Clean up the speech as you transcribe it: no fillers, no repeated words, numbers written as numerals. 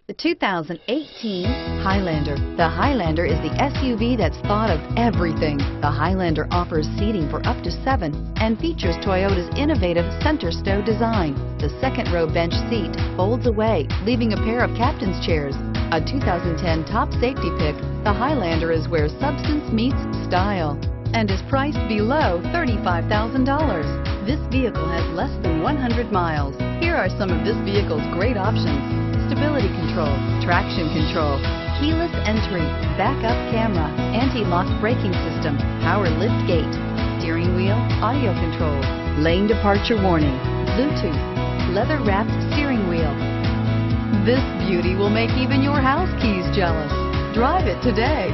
The 2018 Highlander. The Highlander is the SUV that's thought of everything. The Highlander offers seating for up to 7 and features Toyota's innovative center stow design. The second row bench seat folds away, leaving a pair of captain's chairs. A 2010 top safety pick, the Highlander is where substance meets style and is priced below $35,000. This vehicle has less than 100 miles. Here are some of this vehicle's great options: stability control, traction control, keyless entry, backup camera, anti-lock braking system, power lift gate, steering wheel audio controls, lane departure warning, Bluetooth, leather-wrapped steering wheel. This beauty will make even your house keys jealous. Drive it today.